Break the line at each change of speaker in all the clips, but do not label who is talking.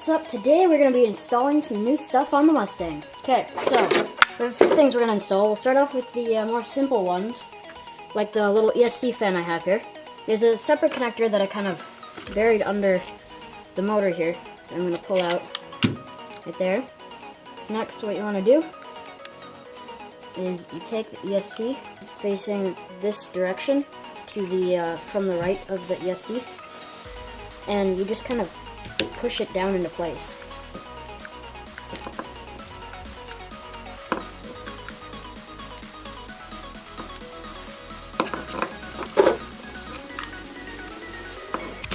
What's up? Today we're going to be installing some new stuff on the Mustang. Okay, so we have a few things we're going to install. We'll start off with the more simple ones, like the little ESC fan I have here. There's a separate connector that I kind of buried under the motor here. I'm going to pull out right there. Next, what you want to do is you take the ESC facing this direction to the from the right of the ESC, and you just kind of push it down into place.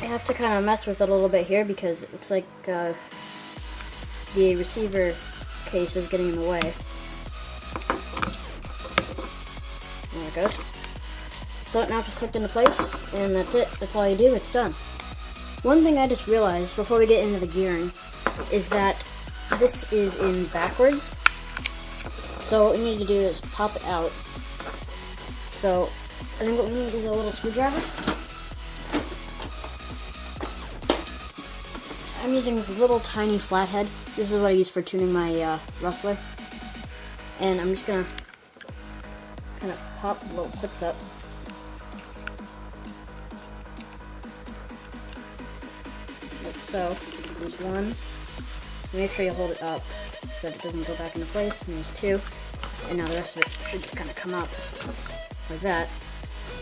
I have to kind of mess with it a little bit here because it looks like the receiver case is getting in the way. There it goes. So now it's just clicked into place, and that's it. That's all you do. It's done. One thing I just realized before we get into the gearing is that this is in backwards. So what we need to do is pop it out. So I think what we need is a little screwdriver. I'm using this little tiny flathead. This is what I use for tuning my rustler. And I'm just gonna kind of pop the little clips up. So, there's one. Make sure you hold it up so that it doesn't go back into place. And there's two. And now the rest of it should just kind of come up like that.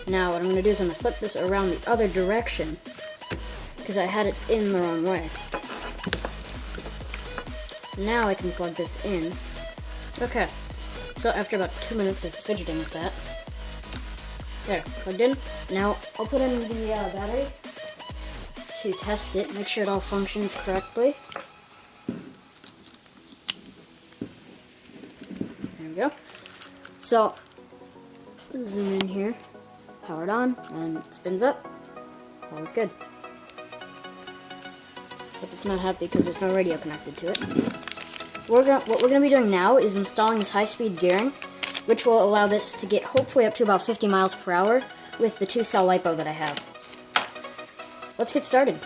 Now what I'm going to do is I'm going to flip this around the other direction because I had it in the wrong way. Now I can plug this in. Okay. So after about 2 minutes of fidgeting with that. There, plugged in. Now I'll put in the battery to test it, make sure it all functions correctly. There we go. So, zoom in here, power it on, and it spins up. All is good. But it's not happy because there's no radio connected to it. What we're going to be doing now is installing this high-speed gearing, which will allow this to get hopefully up to about 50 miles per hour with the 2-cell LiPo that I have. Let's get started.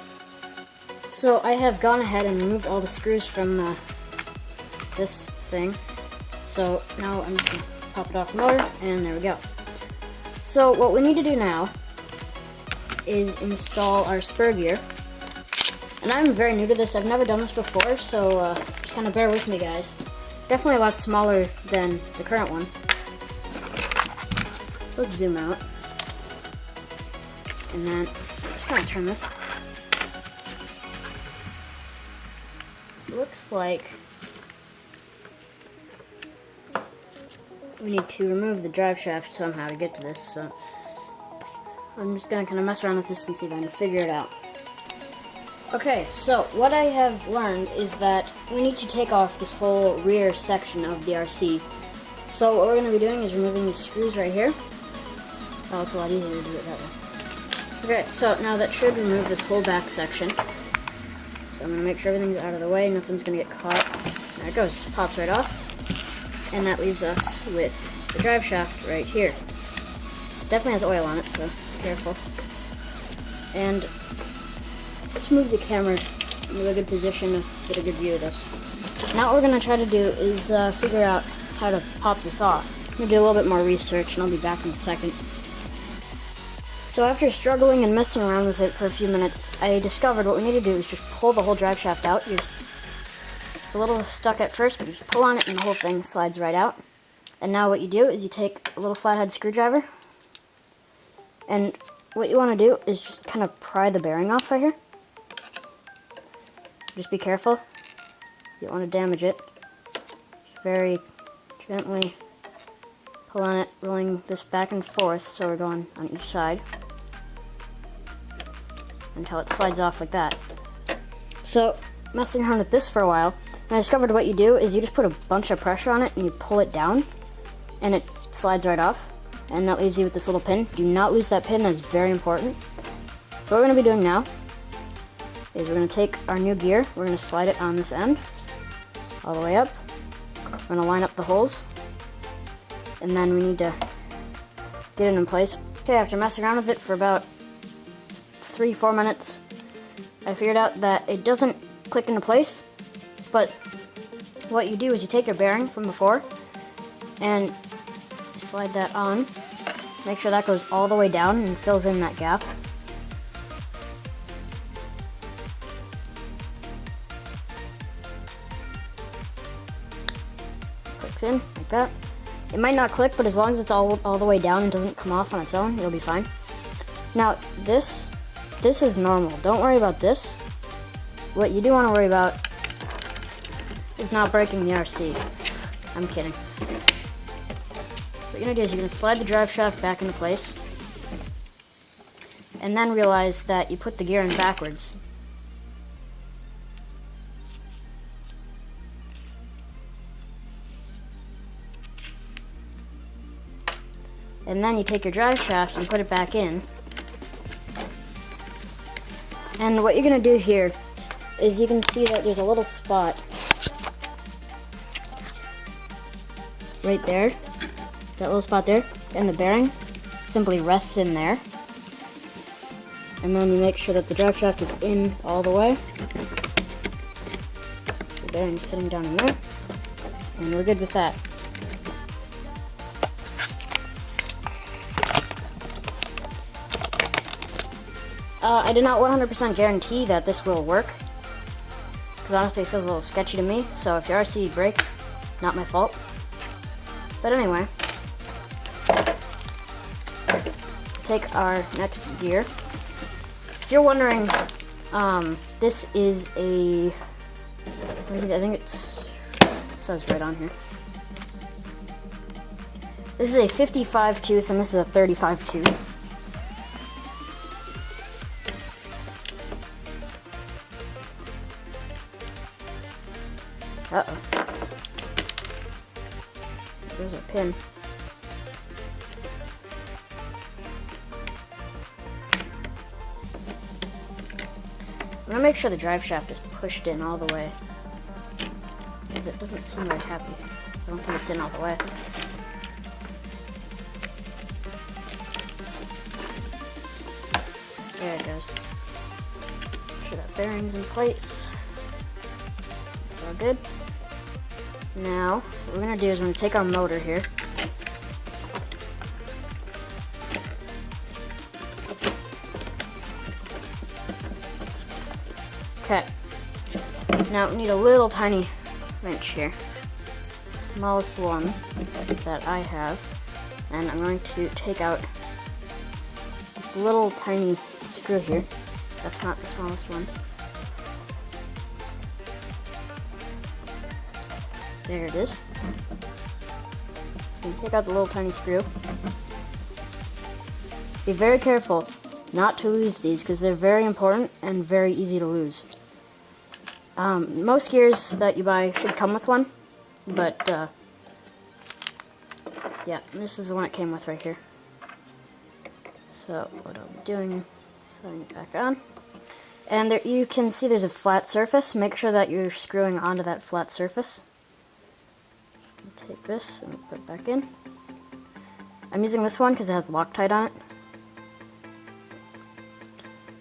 So I have gone ahead and removed all the screws from this thing. So now I'm just going to pop it off the motor, and there we go. So what we need to do now is install our spur gear. And I'm very new to this. I've never done this before, so just kind of bear with me, guys. Definitely a lot smaller than the current one. Let's zoom out. And then just kind of turn this. Looks like we need to remove the drive shaft somehow to get to this, so I'm just going to kind of mess around with this and see if I can figure it out. Okay, so what I have learned is that we need to take off this whole rear section of the RC. So what we're going to be doing is removing these screws right here. Oh, it's a lot easier to do it that way. Okay, so now that should remove this whole back section. So I'm going to make sure everything's out of the way, nothing's going to get caught. There it goes, just pops right off. And that leaves us with the drive shaft right here. Definitely has oil on it, so be careful. And let's move the camera into a good position to get a good view of this. Now what we're going to try to do is figure out how to pop this off. I'm going to do a little bit more research, and I'll be back in a second. So after struggling and messing around with it for a few minutes, I discovered what we need to do is just pull the whole drive shaft out. It's a little stuck at first, but you just pull on it and the whole thing slides right out. And now what you do is you take a little flathead screwdriver, and what you want to do is just kind of pry the bearing off right here. Just be careful. You don't want to damage it. Just very gently pull on it, rolling this back and forth so we're going on each side until it slides off like that. So, messing around with this for a while, and I discovered what you do is you just put a bunch of pressure on it and you pull it down, and it slides right off, and that leaves you with this little pin. Do not lose that pin, that's very important. What we're going to be doing now is we're going to take our new gear, we're going to slide it on this end, all the way up. We're going to line up the holes, and then we need to get it in place. Okay, after messing around with it for about 3-4 minutes, I figured out that it doesn't click into place. But what you do is you take your bearing from before and slide that on. Make sure that goes all the way down and fills in that gap. Clicks in like that. It might not click, but as long as it's all the way down and doesn't come off on its own, it'll be fine. Now this is normal. Don't worry about this. What you do want to worry about is not breaking the RC. I'm kidding. What you're going to do is you're going to slide the drive shaft back into place, and then realize that you put the gear in backwards. And then you take your drive shaft and put it back in. And what you're going to do here is you can see that there's a little spot right there. That little spot there. And the bearing simply rests in there. And then you make sure that the drive shaft is in all the way. The bearing is sitting down in there. And we're good with that. I did not 100% guarantee that this will work, because honestly it feels a little sketchy to me, so if your RC breaks, not my fault. But anyway, take our next gear. If you're wondering, this is a, I think it says right on here. This is a 55 tooth and this is a 35 tooth. Uh-oh. There's a pin. I'm gonna make sure the drive shaft is pushed in all the way, because it doesn't seem very happy. I don't think it's in all the way. There it goes. Make sure that bearing's in place. It's all good. Now, what we're going to do is we're going to take our motor here. Okay. Now, we need a little tiny wrench here. Smallest one that I have. And I'm going to take out this little tiny screw here. That's not the smallest one. There it is. So you take out the little tiny screw. Be very careful not to lose these because they're very important and very easy to lose. Most gears that you buy should come with one, but yeah, this is the one it came with right here. So what I'll be doing is setting it back on. And there, you can see there's a flat surface. Make sure that you're screwing onto that flat surface. Take this and put it back in. I'm using this one because it has Loctite on it.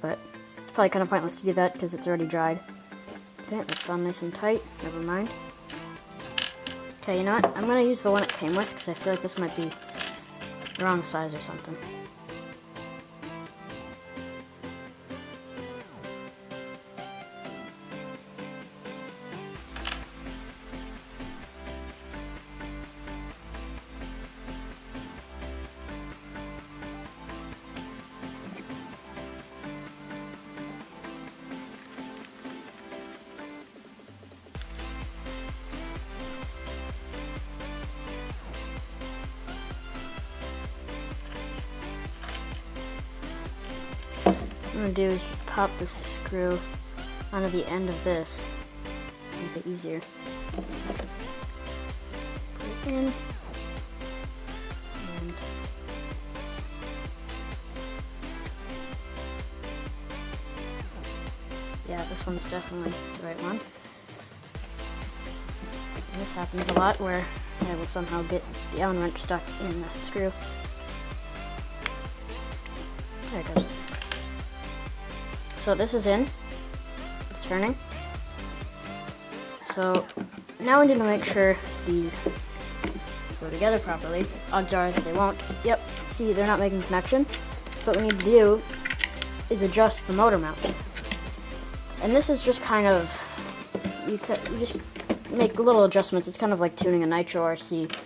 But it's probably kind of pointless to do that because it's already dried. Okay, that's on nice and tight. Never mind. Okay, you know what? I'm going to use the one it came with because I feel like this might be the wrong size or something. What I'm going to do is pop the screw onto the end of this. Make it easier. Put it in. And yeah, this one's definitely the right one. And this happens a lot where I will somehow get the Allen wrench stuck in the screw. There it goes. So this is in, turning, So now we need to make sure these go together properly. Odds are that they won't. Yep, see, they're not making connection. So what we need to do is adjust the motor mount. And this is just kind of, you just make little adjustments. It's kind of like tuning a Nitro RC.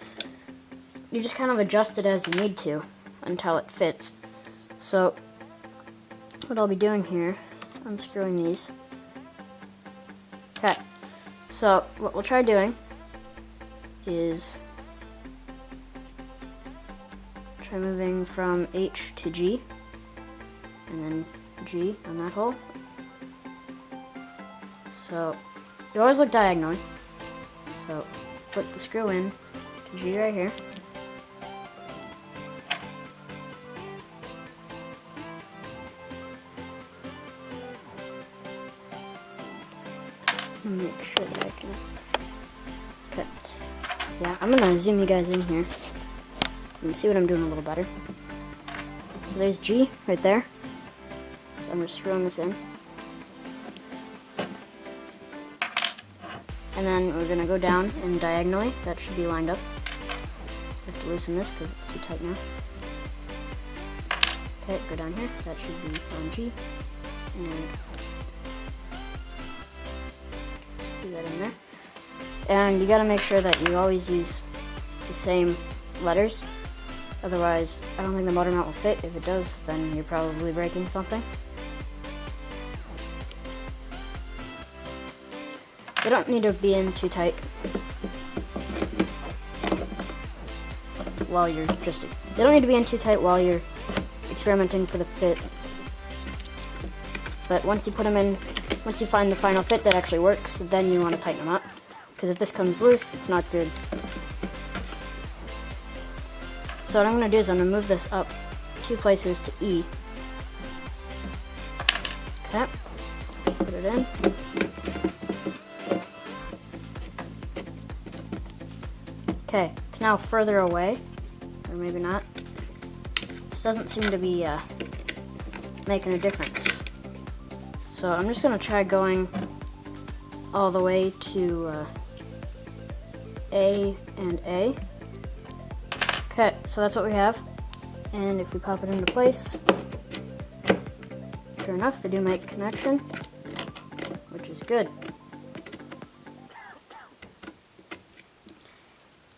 You just kind of adjust it as you need to until it fits. So what I'll be doing here, unscrewing these. Okay, so what we'll try doing is try moving from H to G, and then G on that hole. So you always look diagonally. So put the screw in to G right here. Make sure that I can. Okay. Yeah, I'm gonna zoom you guys in here so you can see what I'm doing a little better. So there's G right there. So I'm just screwing this in. And then we're gonna go down and diagonally. That should be lined up. I have to loosen this because it's too tight now. Okay, go down here. That should be on G. And do that in there. And you gotta make sure that you always use the same letters. Otherwise, I don't think the motor mount will fit. If it does, then you're probably breaking something. They don't need to be in too tight while you're they don't need to be in too tight while you're experimenting for the fit. But once you put them in, once you find the final fit that actually works, then you want to tighten them up. Because if this comes loose, it's not good. So what I'm going to do is I'm going to move this up 2 places to E. Okay. Put it in. Okay, it's now further away. Or maybe not. This doesn't seem to be making a difference. So I'm just going to try going all the way to A and A. Okay, so that's what we have. And if we pop it into place, sure enough, they do make connection, which is good.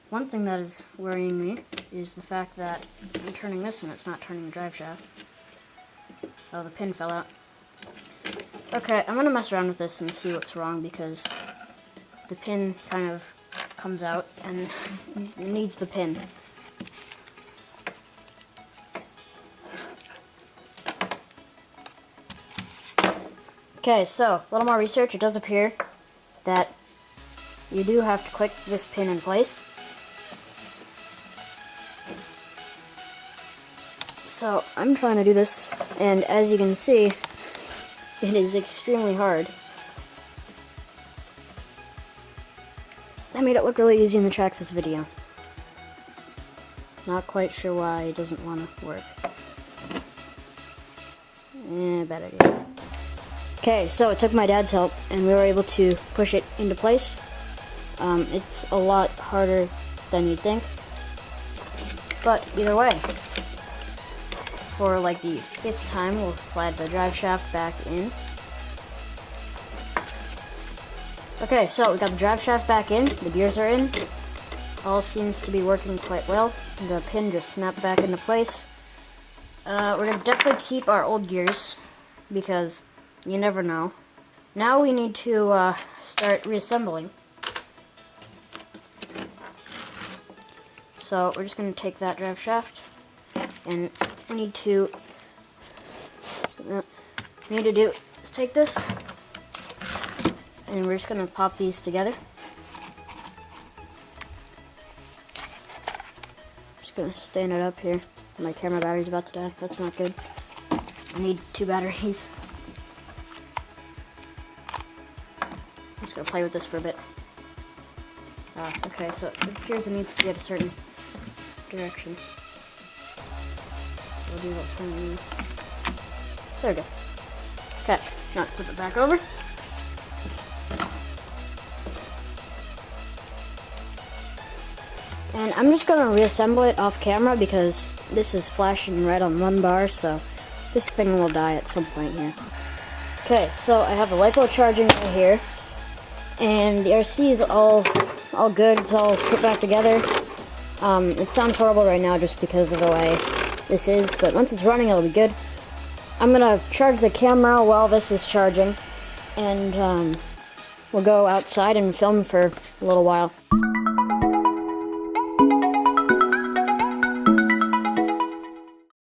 One thing that is worrying me is the fact that I'm turning this and it's not turning the drive shaft. Oh, the pin fell out. Okay, I'm going to mess around with this and see what's wrong because the pin kind of comes out and it needs the pin. Okay, so a little more research. It does appear that you do have to click this pin in place. So I'm trying to do this, and as you can see, it is extremely hard. I made it look really easy in the Traxxas video. Not quite sure why it doesn't want to work. Bad idea. Okay, so it took my dad's help, and we were able to push it into place. It's a lot harder than you'd think. But either way, for like the 5th time, we'll slide the drive shaft back in. Okay, so we got the drive shaft back in, the gears are in. All seems to be working quite well. The pin just snapped back into place. We're going to definitely keep our old gears, because you never know. Now we need to start reassembling. So we're just going to take that drive shaft, and we need to do is take this, and we're just going to pop these together. Just going to stand it up here. My camera battery's about to die. That's not good. I need 2 batteries. I'm just going to play with this for a bit. Okay, so it appears it needs to be at a certain direction. We'll do what's turning these. There we go. Okay, now flip it back over. And I'm just going to reassemble it off camera because this is flashing red on one bar, so this thing will die at some point here. Okay, so I have the LiPo charging right here, and the RC is all good. It's all put back together. It sounds horrible right now just because of the way this is, but once it's running, it'll be good. I'm gonna charge the camera while this is charging, and we'll go outside and film for a little while.